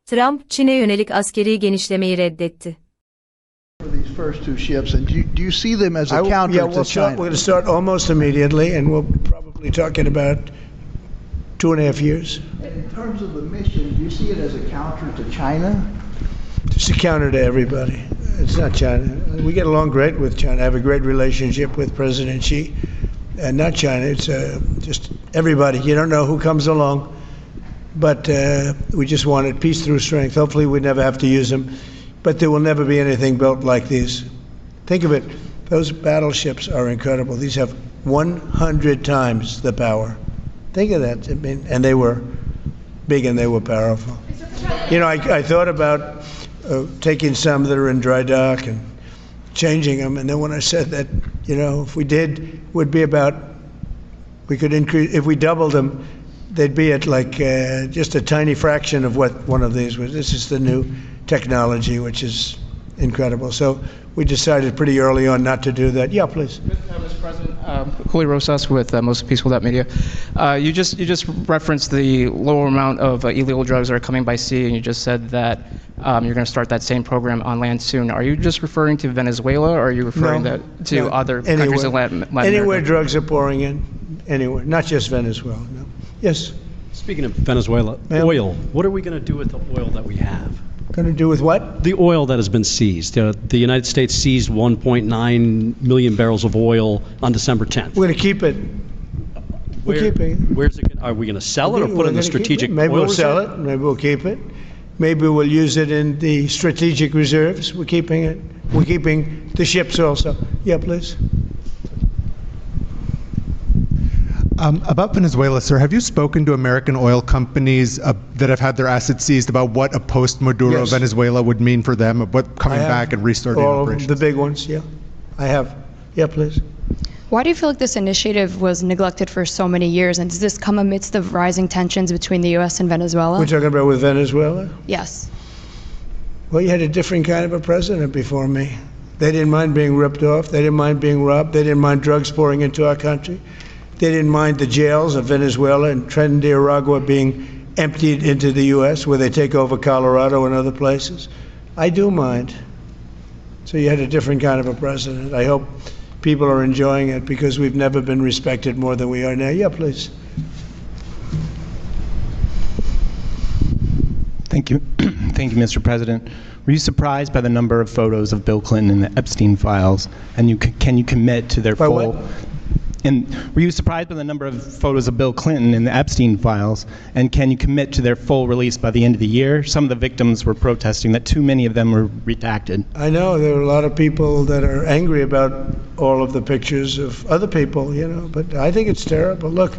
Trump, Çin'e yönelik askeri genişlemeyi reddetti. For these first two ships, and do you see them as a counter to China? We're going to start almost immediately, and we'll probably talk in about 2.5 years. And in terms of the mission, do you see it as a counter to China? Just a counter to everybody. It's not China. We get along great with China. I have a great relationship with President Xi, and not China. It's just everybody. You don't know who comes along, but we just wanted peace through strength. Hopefully, we never have to use them, but there will never be anything built like these. Think of it. Those battleships are incredible. These have 100 times the power. Think of that. I mean, and they were big and they were powerful. You know, I thought about taking some that are in dry dock and changing them. And then when I said that, you know, if we did, would be about, we could increase, if we doubled them, they'd be at like just a tiny fraction of what one of these was. This is the new technology, which is incredible. So we decided pretty early on not to do that. Yeah, please. Mr. President, Julio Rosas with Most Peaceful Media. You just referenced the lower amount of illegal drugs that are coming by sea, and you just said that you're going to start that same program on land soon. Are you just referring to Venezuela, or are you referring to other countries in Latin America? Anywhere drugs are pouring in, anywhere, not just Venezuela. No. Yes. Speaking of Venezuela, oil. What are we going to do with the oil that we have? Going to do with what? The oil that has been seized. The United States seized 1.9 million barrels of oil on December 10th. We're going to keep it. We're keeping it. Where's it? Are we going to sell it or put it in the strategic oil reserve? Maybe we'll sell reserve? it. Maybe we'll keep it. Maybe we'll use it in the strategic reserves. We're keeping it. We're keeping the ships also. Yeah, please. About Venezuela, sir, have you spoken to American oil companies that have had their assets seized about what a post-Maduro Yes. Venezuela would mean for them, what coming back and restarting all operations? the big ones, yeah. I have. Yeah, please. Why do you feel like this initiative was neglected for so many years, and does this come amidst the rising tensions between the U.S. and Venezuela? We're talking about with Venezuela? Yes. Well, you had a different kind of a president before me. They didn't mind being ripped off. They didn't mind being robbed. They didn't mind drugs pouring into our country. They didn't mind the jails of Venezuela and Trinidad being emptied into the U.S., where they take over Colorado and other places. I do mind. So you had a different kind of a president. I hope people are enjoying it because we've never been respected more than we are now. Yeah, please. Thank you. Thank you, Mr. President. Were you surprised by the number of photos of Bill Clinton in the Epstein files? And can you commit to their By full... what? And were you surprised by the number of photos of Bill Clinton in the Epstein files? And can you commit to their full release by the end of the year? Some of the victims were protesting that too many of them were redacted. I know there are a lot of people that are angry about all of the pictures of other people, you know, but I think it's terrible. Look,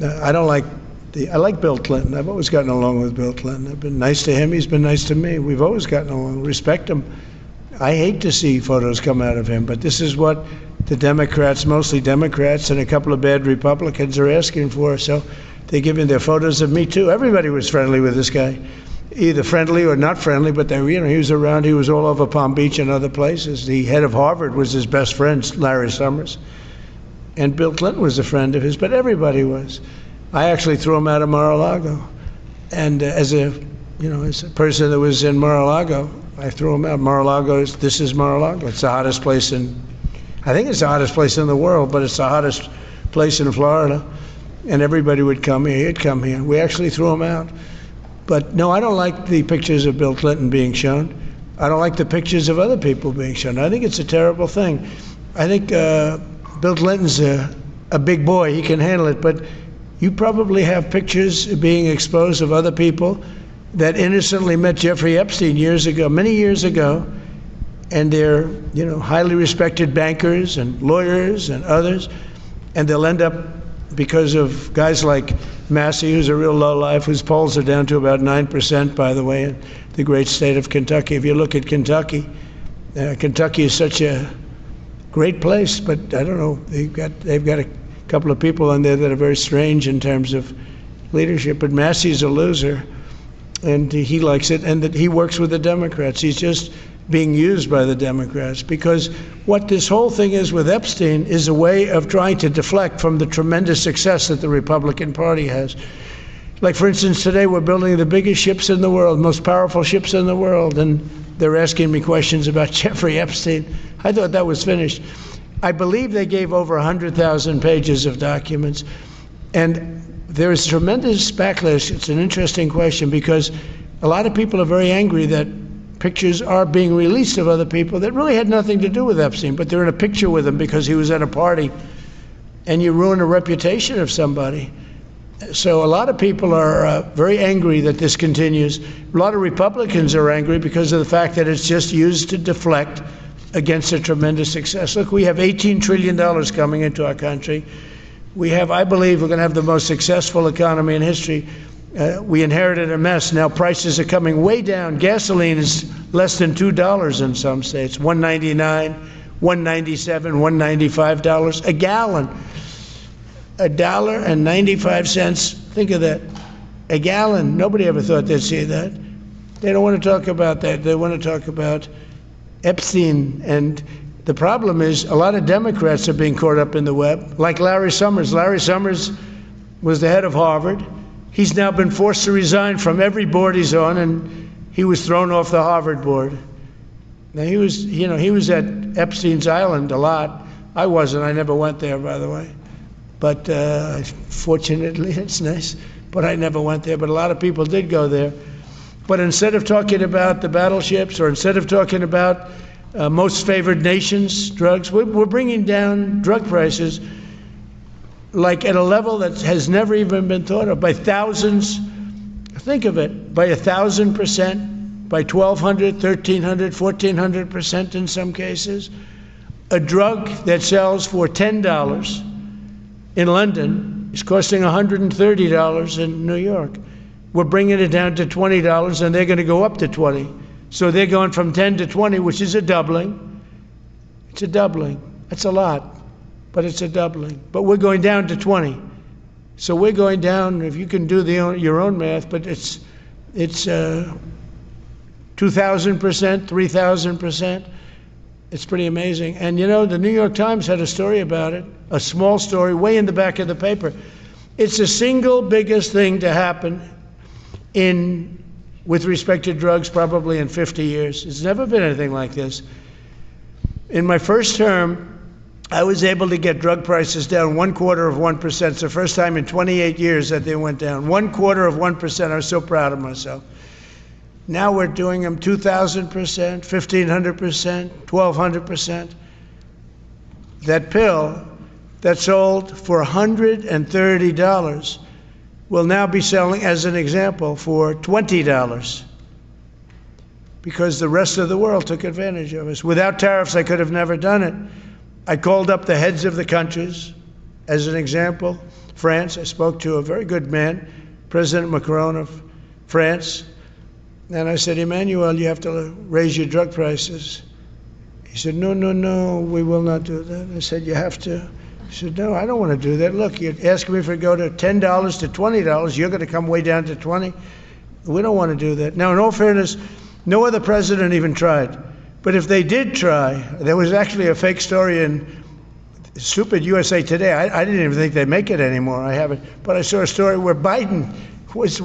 I like Bill Clinton. I've always gotten along with Bill Clinton. I've been nice to him. He's been nice to me. We've always gotten along. Respect him. I hate to see photos come out of him, but this is what the Democrats, mostly Democrats, and a couple of bad Republicans are asking for. So they're giving their photos of me too. Everybody was friendly with this guy, either friendly or not friendly, but they, you know, he was around. He was all over Palm Beach and other places. The head of Harvard was his best friend, Larry Summers, and Bill Clinton was a friend of his. But everybody was. I actually threw him out of Mar-a-Lago, and as a person that was in Mar-a-Lago, I threw him out. Mar-a-Lago, this is Mar-a-Lago. It's the hottest place I think it's the hottest place in the world, but it's the hottest place in Florida. And everybody would come here. He'd come here. We actually threw him out. But no, I don't like the pictures of Bill Clinton being shown. I don't like the pictures of other people being shown. I think it's a terrible thing. I think Bill Clinton's a big boy. He can handle it. But you probably have pictures being exposed of other people that innocently met Jeffrey Epstein years ago, many years ago, and they're, you know, highly respected bankers and lawyers and others, and they'll end up, because of guys like Massey, who's a real lowlife, whose polls are down to about 9%, by the way, in the great state of Kentucky. If you look at Kentucky, Kentucky is such a great place, but I don't know, they've got a couple of people in there that are very strange in terms of leadership, but Massey's a loser, and he likes it, and that he works with the Democrats. He's just being used by the Democrats, because what this whole thing is with Epstein is a way of trying to deflect from the tremendous success that the Republican Party has. Like, for instance, today we're building the biggest ships in the world, most powerful ships in the world, and they're asking me questions about Jeffrey Epstein. I thought that was finished. I believe they gave over 100,000 pages of documents, and there is tremendous backlash. It's an interesting question because a lot of people are very angry that pictures are being released of other people that really had nothing to do with Epstein, but they're in a picture with him because he was at a party, and you ruin a reputation of somebody. So a lot of people are very angry that this continues. A lot of Republicans are angry because of the fact that it's just used to deflect against a tremendous success. Look, we have $18 trillion coming into our country. We have, I believe, we're going to have the most successful economy in history. We inherited a mess. Now prices are coming way down. Gasoline is less than $2 in some states, $1.99, $1.97, $1.95 a gallon. $1.95. Think of that. A gallon. Nobody ever thought they'd see that. They don't want to talk about that. They want to talk about Epstein. And the problem is a lot of Democrats are being caught up in the web, like Larry Summers. Larry Summers was the head of Harvard. He's now been forced to resign from every board he's on, and he was thrown off the Harvard board. Now he was at Epstein's Island a lot. I wasn't. I never went there, by the way. But fortunately, it's nice. But I never went there. But a lot of people did go there. But instead of talking about the battleships, or instead of talking about most favored nations drugs, we're bringing down drug prices like at a level that has never even been thought of, by thousands. Think of it, by 1,000%, by 1,200, 1,300, 1,400% in some cases. A drug that sells for $10 in London is costing $130 in New York. We're bringing it down to $20, and they're going to go up to 20. So they're going from 10 to 20, which is a doubling. It's a doubling. That's a lot, but it's a doubling. But we're going down to 20. So we're going down, if you can do your own math, but it's 2,000%, 3,000%. It's pretty amazing. And you know, the New York Times had a story about it, a small story, way in the back of the paper. It's the single biggest thing to happen with respect to drugs probably in 50 years. It's never been anything like this. In my first term, I was able to get drug prices down 0.25%. It's the first time in 28 years that they went down. 0.25%. I was so proud of myself. Now we're doing them 2,000%, 1,500%, 1,200%. That pill that sold for $130 will now be selling, as an example, for $20, because the rest of the world took advantage of us. Without tariffs, I could have never done it. I called up the heads of the countries. As an example, France, I spoke to a very good man, President Macron of France, and I said, Emmanuel, you have to raise your drug prices. He said, no, we will not do that. I said, you have to. He said, no, I don't want to do that. Look, you're asking me for go to $10 to $20. You're going to come way down to 20. We don't want to do that. Now, in all fairness, no other president even tried. But if they did try, there was actually a fake story in stupid USA Today. I didn't even think they'd make it anymore. I haven't. But I saw a story where Biden was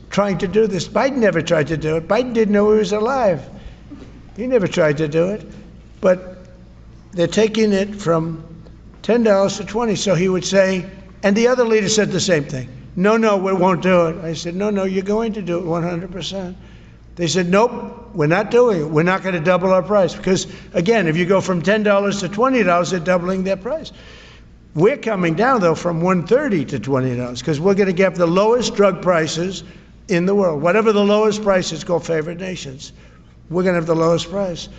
trying to do this. Biden never tried to do it. Biden didn't know he was alive. He never tried to do it. But they're taking it from $10 to 20. So he would say, and the other leader said the same thing. No, we won't do it. I said, no, you're going to do it 100%. They said, nope, we're not doing it. We're not going to double our price. Because, again, if you go from $10 to $20, they're doubling their price. We're coming down, though, from $130 to $20, because we're going to get the lowest drug prices in the world. Whatever the lowest price is called favored nations. We're going to have the lowest price.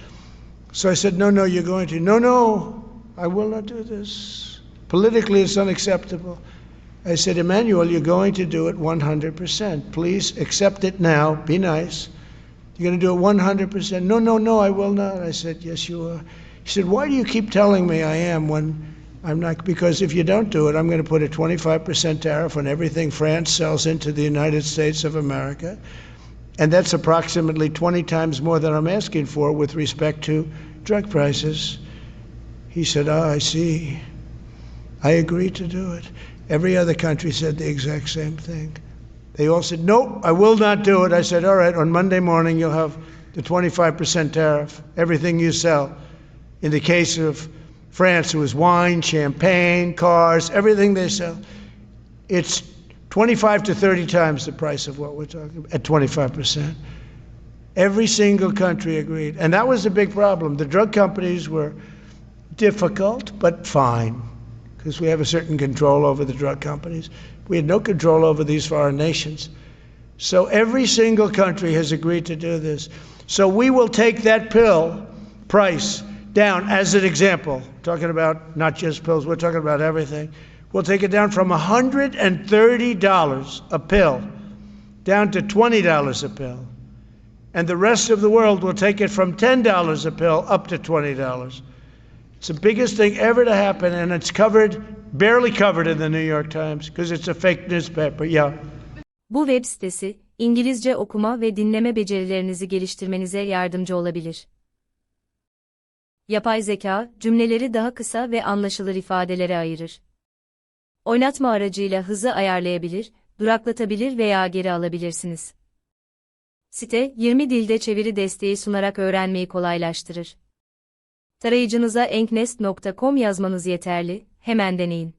So I said, no, you're going to. No, I will not do this. Politically, it's unacceptable. I said, Emmanuel, you're going to do it 100%. Please accept it now. Be nice. You're going to do it 100%. No, I will not. I said, yes, you are. He said, why do you keep telling me I am when I'm not? Because if you don't do it, I'm going to put a 25% tariff on everything France sells into the United States of America. And that's approximately 20 times more than I'm asking for with respect to drug prices. He said, I see. I agree to do it. Every other country said the exact same thing. They all said, nope, I will not do it. I said, all right, on Monday morning you'll have the 25% tariff, everything you sell. In the case of France, it was wine, champagne, cars, everything they sell. It's 25 to 30 times the price of what we're talking about, at 25%. Every single country agreed. And that was a big problem. The drug companies were difficult, but fine, because we have a certain control over the drug companies. We had no control over these foreign nations. So every single country has agreed to do this. So we will take that pill price down as an example, talking about not just pills, we're talking about everything. We'll take it down from $130 a pill down to $20 a pill. And the rest of the world will take it from $10 a pill up to $20. It's the biggest thing ever to happen, and it's barely covered in the New York Times because it's a fake newspaper. Yeah. Bu web sitesi, İngilizce okuma ve dinleme becerilerinizi geliştirmenize yardımcı olabilir. Yapay zeka, cümleleri daha kısa ve anlaşılır ifadelere ayırır. Oynatma aracıyla hızı ayarlayabilir, duraklatabilir veya geri alabilirsiniz. Site, 20 dilde çeviri desteği sunarak öğrenmeyi kolaylaştırır. Tarayıcınıza enknest.com yazmanız yeterli, hemen deneyin.